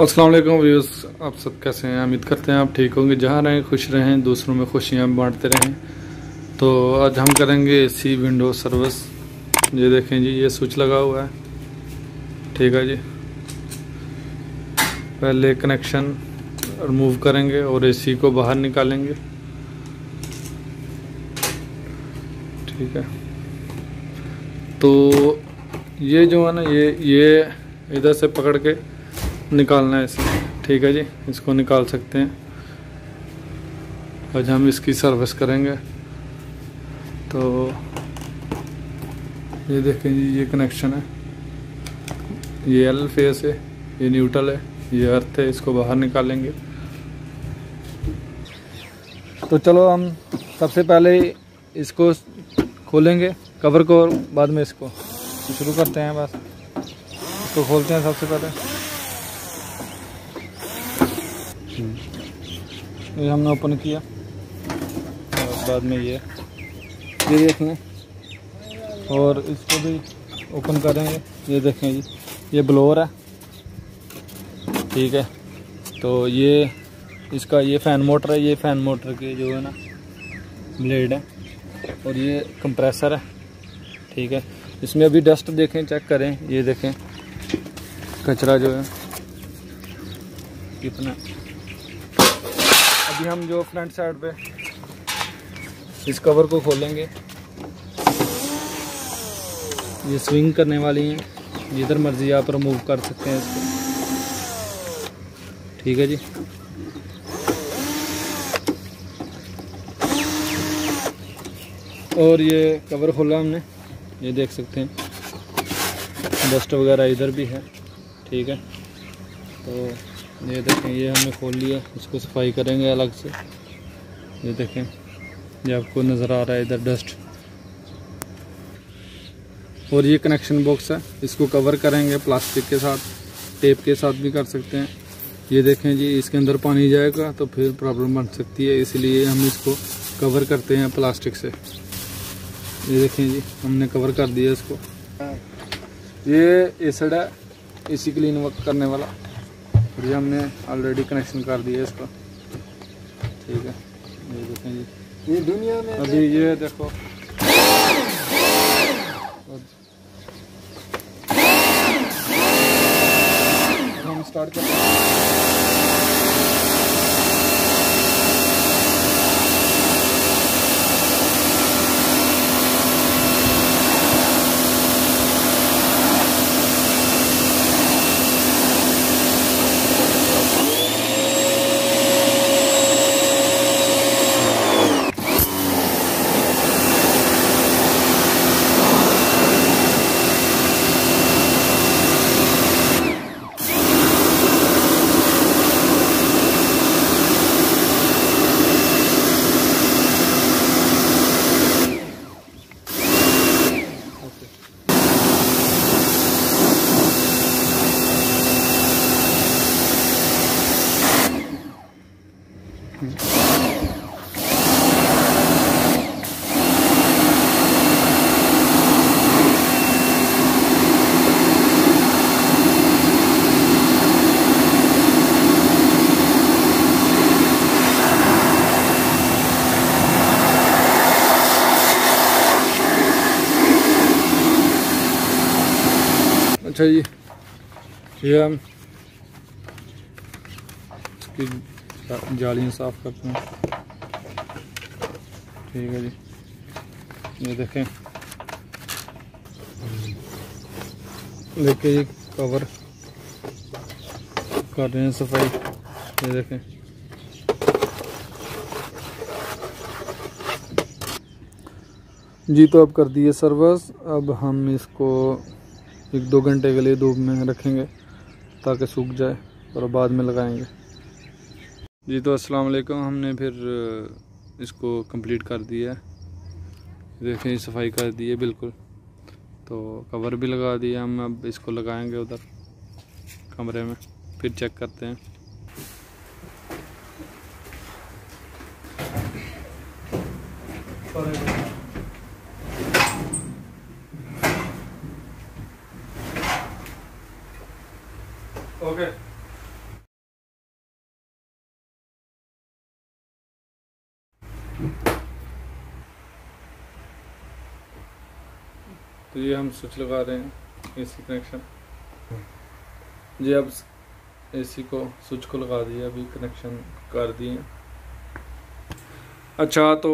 अस्सलाम वालेकुम व्यूअर्स, आप सब कैसे हैं? उम्मीद करते हैं आप ठीक होंगे। जहाँ रहें खुश रहें, दूसरों में खुशियाँ बांटते रहें। तो आज हम करेंगे एसी विंडो सर्विस। ये देखें जी, ये स्विच लगा हुआ है, ठीक है जी। पहले कनेक्शन रिमूव करेंगे और एसी को बाहर निकालेंगे, ठीक है। तो ये जो है ना, ये इधर से पकड़ के निकालना है इसे, ठीक है जी। इसको निकाल सकते हैं। आज हम इसकी सर्विस करेंगे। तो ये देखें जी, ये कनेक्शन है, ये एल फेस है, ये न्यूट्रल है, ये अर्थ है। इसको बाहर निकालेंगे। तो चलो हम सबसे पहले इसको खोलेंगे, कवर को, और बाद में इसको शुरू करते हैं। बस इसको खोलते हैं सबसे पहले। ये हमने ओपन किया और बाद में ये देख लें, और इसको भी ओपन करेंगे। ये देखें जी, ये ब्लोअर है, ठीक है। तो ये इसका ये फ़ैन मोटर है, ये फ़ैन मोटर के जो है ना ब्लेड है, और ये कंप्रेसर है, ठीक है। इसमें अभी डस्ट देखें, चेक करें, ये देखें कचरा जो है कितना। अभी हम जो फ्रंट साइड पे इस कवर को खोलेंगे, ये स्विंग करने वाली हैं, जिधर मर्जी आप रिमूव कर सकते हैं इसको, ठीक है जी। और ये कवर खोला हमने, ये देख सकते हैं डस्ट वगैरह इधर भी है, ठीक है। तो ये देखें, ये हमने खोल लिया। इसको सफाई करेंगे अलग से। ये देखें, ये आपको नज़र आ रहा है इधर डस्ट। और ये कनेक्शन बॉक्स है, इसको कवर करेंगे प्लास्टिक के साथ, टेप के साथ भी कर सकते हैं। ये देखें जी, इसके अंदर पानी जाएगा तो फिर प्रॉब्लम बन सकती है, इसलिए हम इसको कवर करते हैं प्लास्टिक से। ये देखें जी, हमने कवर कर दिया इसको। ये एसिड है, एसी क्लीन करने वाला, और ये हमने ऑलरेडी कनेक्शन कर दिया इसका, ठीक है। ये देखें जी, ये दुनिया में अभी ये देखो, हम स्टार्ट करते हैं। अच्छा जी, ये हम इसकी जालियाँ साफ़ करते हैं, ठीक है जी। ये देखें, देखिए ये कवर कर रहे हैं सफाई। ये देखें, जी। तो अब कर दिए सर्विस। अब हम इसको 1-2 घंटे के लिए धूप में रखेंगे ताकि सूख जाए, और बाद में लगाएंगे जी। तो अस्सलाम वालेकुम, हमने फिर इसको कंप्लीट कर दिया है। देखें, सफाई कर दी है बिल्कुल। तो कवर भी लगा दिया हम, अब इसको लगाएंगे उधर कमरे में, फिर चेक करते हैं। ओके तो ये हम स्विच लगा रहे हैं एसी कनेक्शन जी। अब एसी को स्विच को लगा दिया, अभी कनेक्शन कर दिए। अच्छा तो